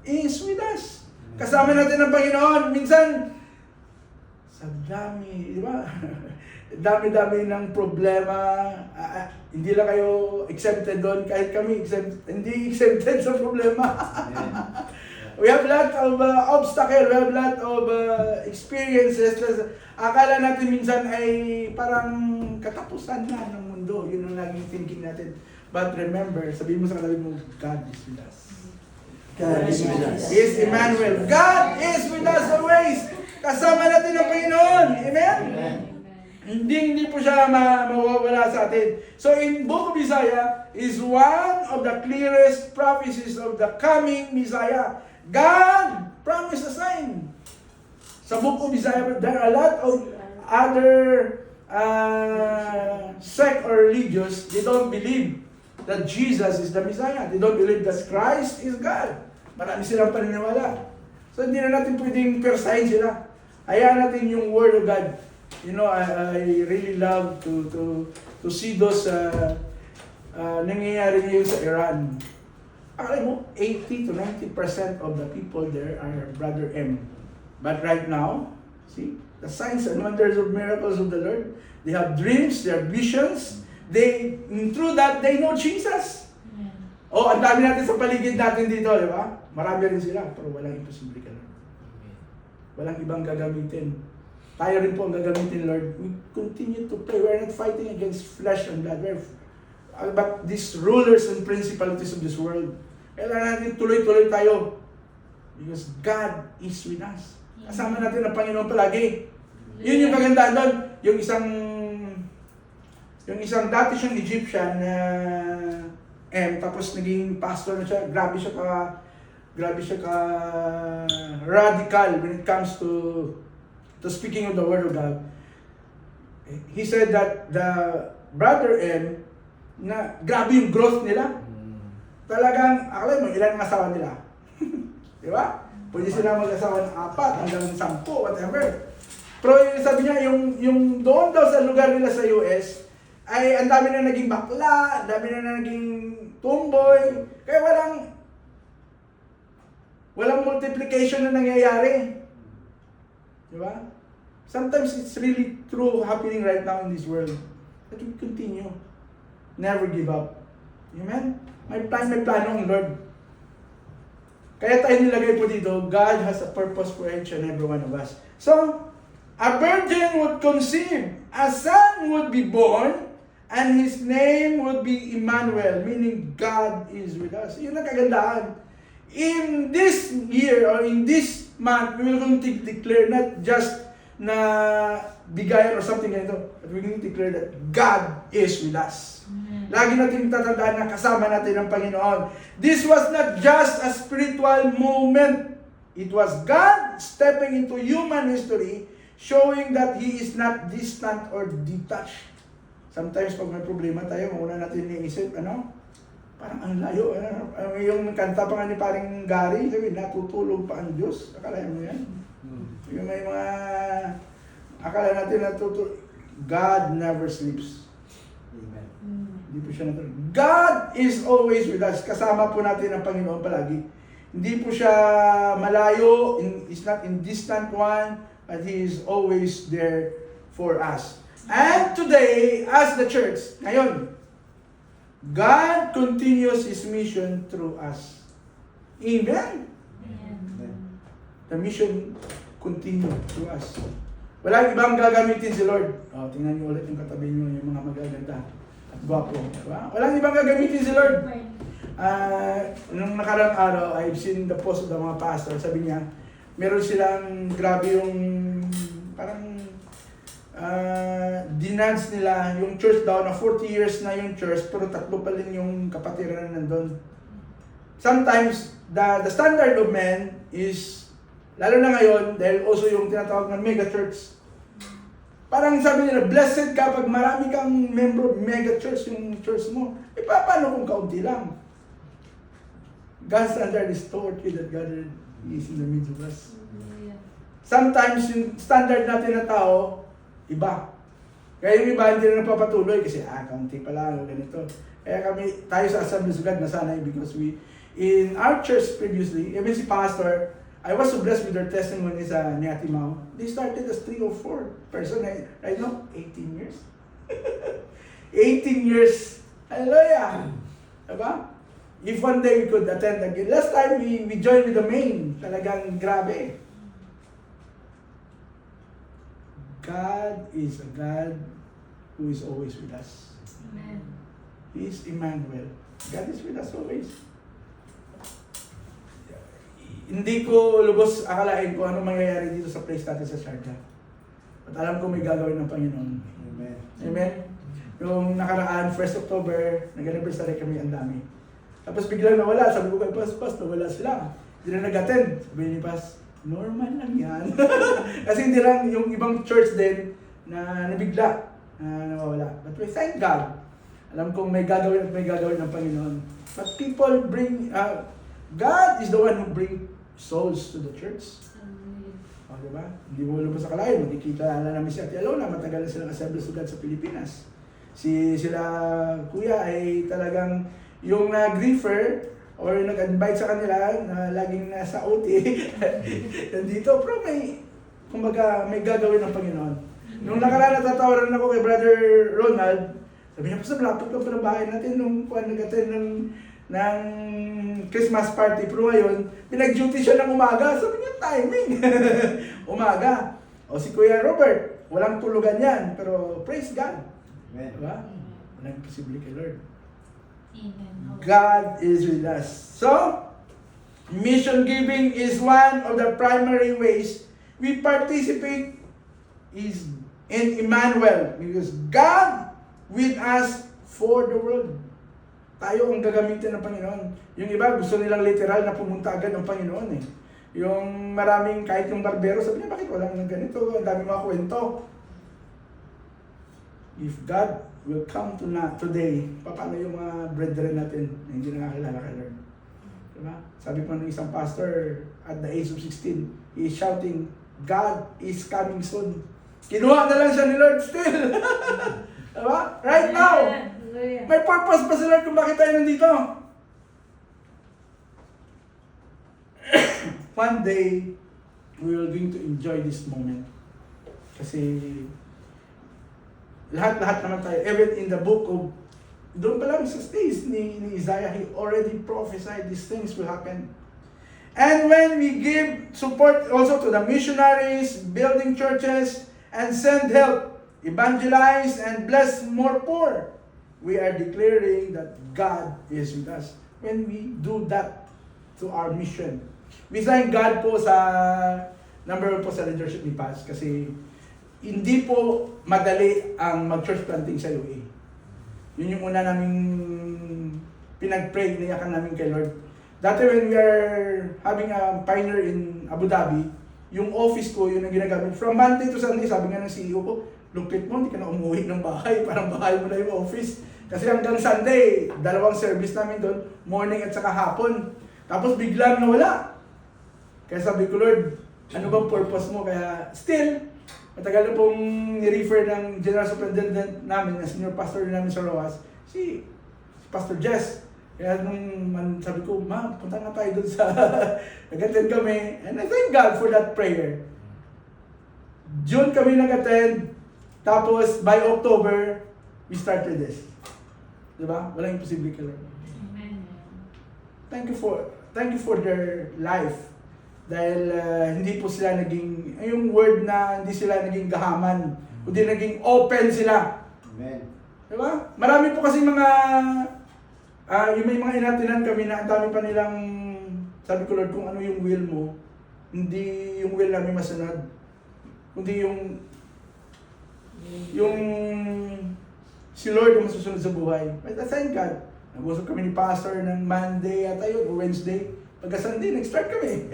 is with us. Kasama natin ang Panginoon. Minsan, sa dami, di ba? Dami-dami ng problema. Hindi lang kayo exempted doon, kahit kami hindi exempted sa problema. We have a lot of obstacles, we have a lot of experiences. Akala natin minsan ay parang katapusan na ng mundo. Yun ang laging thinking natin. But remember, sabihin mo sa katabi mo, God is with us. God is with us. He is Emmanuel. God is with us always. Kasama natin ang Panginoon. Amen? Amen. Hindi po siya mawawala sa atin. So in Book of Isaiah is one of the clearest prophecies of the coming Messiah. God promised a sign. Sa Book of Isaiah, there are a lot of other sect or religions, they don't believe that Jesus is the Messiah. They don't believe that Christ is God. Marami silang paniniwala. So hindi na natin pwedeng persahin sila. Hayaan natin yung Word of God. You know, I really love to see those nangyayari ngayon sa Iran. Alam mo, 80 to 90% of the people there are Brother M. But right now, see, the signs and wonders of miracles of the Lord, they have dreams, they have visions, through that, they know Jesus. Oh, ang dami natin sa paligid natin dito, di ba? Marami rin sila, pero walang imposible ka lang. Walang ibang gagamitin. Tayo rin po ang gagamitin, Lord. We continue to pray. We're not fighting against flesh and blood. But these rulers and principalities of this world, kailangan natin tuloy-tuloy tayo. Because God is with us. Kasama natin ang Panginoon palagi. Yun yung kagandaan doon. Yung isang dati siyang Egyptian na tapos naging pastor na siya. Grabe siya ka radical when it comes to speaking of the Word of God. He said that the Brother M, na grabe yung growth nila. Talagang, akala mo, ilan ang asawa nila? Di ba? Pwede sila mag-asawa ng 4 hanggang 10, whatever. Pero sabi niya, yung doon daw sa lugar nila sa US, ay ang dami na naging bakla, ang dami na naging tomboy, kaya walang multiplication na nangyayari. Di ba? Sometimes it's really true happening right now in this world. But we continue. Never give up. Amen? May plano ang Lord. Kaya tayo nilagay po dito, God has a purpose for each and every one of us. So, a virgin would conceive, a son would be born, and his name would be Emmanuel, meaning God is with us. Yun ang kagandahan. In this year or in this month, we will continue to declare not just na bigayan or something ganito, but we need to declare that God is with us. Lagi natin tatandaan na kasama natin ang Panginoon. This was not just a spiritual moment. It was God stepping into human history, showing that He is not distant or detached. Sometimes pag may problema tayo, muna natin iniisip, parang ang layo. Yung kanta pa nga ni paring Gary, sabi, natutulog pa ang Diyos. Akala mo yan? Yung may mga akala natin natutulog. God never sleeps. Amen. Hindi po siya natulog. God is always with us. Kasama po natin ang Panginoon palagi. Hindi po siya malayo. He's not in distant one, but He is always there for us. And today, as the church, ngayon, God continues His mission through us. Amen? The mission continue through us. Walang ibang gagamitin si Lord. Tingnan niyo ulit yung katabi niyo, yung mga magaganda at gwapo. Diba? Walang ibang gagamitin si Lord. Nung nakarang araw, I've seen the post of the mga pastor. Sabi niya, meron silang grabe yung parang dinance nila yung church daw na 40 years na yung church pero 3 pa rin yung kapatiran na nandun. Sometimes, the standard of men is, lalo na ngayon, dahil also yung tinatawag ng mega church. Parang sabi nila, blessed ka pag marami kang member of mega church yung church mo. Paano kung kaunti lang? God's standard is toward you that God is in the midst of us. Sometimes yung standard natin na tao, iba. Kaya yung iba hindi na napapatuloy kasi kaunti pa lang o ganito. Kaya tayo sa Assemblies of God nasanay because in our church previously, even si Pastor, I was so blessed with their testimony sa ni Ate Mau. They started as 3 or 4 person. Right now, 18 years. 18 years. Hallelujah. Diba? If one day we could attend again. Last time we joined with the main. Talagang grabe. God is a God who is always with us. Amen. He is Emmanuel. God is with us always. Hindi ko lubos akalain kung ano mangyayari dito sa place natin sa Sharjah. At alam ko may gagawin ng Panginoon. Amen. Amen? Yung nakaraan, 1st October, nag-anniversary kami, ang dami. Tapos biglang nawala. Sabi ko kay Pas, nawala sila. Hindi na nag-attend. Sabi ni Pas, normal lang yan. Kasi hindi lang yung ibang church din na nabigla na nawawala. But we thank God. Alam kong may gagawin at may gagawin ng Panginoon. But people bring, God is the one who bring souls to the church. O, diba? Hindi mo lubos sa kalayan. Magkikita na namin si Ate Alona. Matagal na silang Assemblies of God sa Pilipinas. Sila kuya ay talagang yung griefer or yung nag-invite sa kanila na laging nasa OT nandito. Pero kumbaga, may gagawin ng Panginoon. Nung nakaraan natatawaran ako kay Brother Ronald, sabi niya, basta malapit ka pa ng bahay natin nung nag-attend ng Christmas party. Pero ngayon, pinag-duty siya ng umaga. Sabi niya, timing. Umaga. O si Kuya Robert, walang tulugan yan. Pero praise God. Amen. Diba? Walang imposible kay Lord. Amen. God is with us. So, mission giving is one of the primary ways we participate is in Emmanuel. Because God with us for the world. Tayo ang gagamitin ng Panginoon. Yung iba, gusto nilang literal na pumunta agad ng Panginoon eh. Yung maraming, kahit yung barbero, sabi niya, bakit walang ganito? Ang dami mga kwento. If God will come today, paano yung mga brethren natin na hindi nakakilala kay Lord? Diba? Sabi pa ng isang pastor at the age of 16, he is shouting, God is coming soon. Kinuha na lang siya ni Lord still. Diba? Right now. May purpose pa si Lord kung bakit tayo nandito. One day, we are going to enjoy this moment. Kasi lahat-lahat naman tayo, even in the book of, doon pa lang sa stage ni Isaiah, he already prophesied these things will happen. And when we give support also to the missionaries, building churches, and send help, evangelize, and bless more poor, we are declaring that God is with us. When we do that to our mission. We thank God po sa, number 1 po sa leadership ni Paz, kasi hindi po madali ang mag-church planting sa UAE. Yun yung una naming pinag-pray, nayakan namin kay Lord. Dati when we are having a pioneer in Abu Dhabi, yung office ko, yun ang ginagamit. From Monday to Sunday, sabi nga ng CEO ko, lupit mo, hindi ka na umuwi ng bahay, parang bahay mo na yung office. Kasi hanggang Sunday, 2 service namin doon, morning at saka hapon. Tapos biglang nawala. Kaya sabi ko, Lord, ano bang purpose mo? Kaya still, matagal na pong ni-refer ng General Superintendent namin, na senior pastor namin sa ROAS, si Pastor Jess. Kaya nung sabi ko, ma, punta na tayo doon sa nag-attend kami. And I thank God for that prayer. June kami nag-attend, tapos by October, we started this. Diba? Walang imposible ka lang. Amen. Thank you for their life. Dahil hindi po sila naging, yung word na hindi sila naging gahaman, kundi naging open sila. Amen. Diba? Marami po kasi mga, yung may mga inatinan kami na ang dami pa nilang, sabi ko Lord, kung ano yung will mo, hindi yung will namin masunod. Kundi yung si Lord yung masusunod sa buhay. But thank God. Nag-usap kami ni Pastor ng Monday at ayun, o Wednesday. Pagka Sunday, nag-start kami.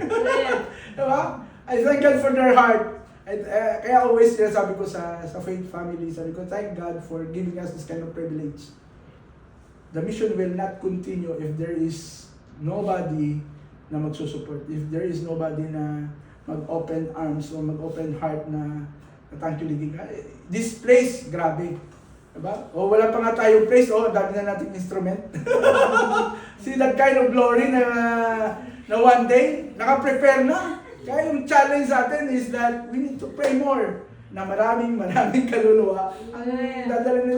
Diba? I thank God for their heart. And, kaya always sabi ko sa faith family, sabi ko, thank God for giving us this kind of privilege. The mission will not continue if there is nobody na magsusupport. If there is nobody na mag-open arms o mag-open heart na tangkiligin. This place, grabe. Diba? O wala pa nga tayong place, o dami na nating instrument. See that kind of glory na one day, naka-prepare na. Kaya yung challenge sa atin is that we need to pray more na maraming kaluluwa ang dadalhin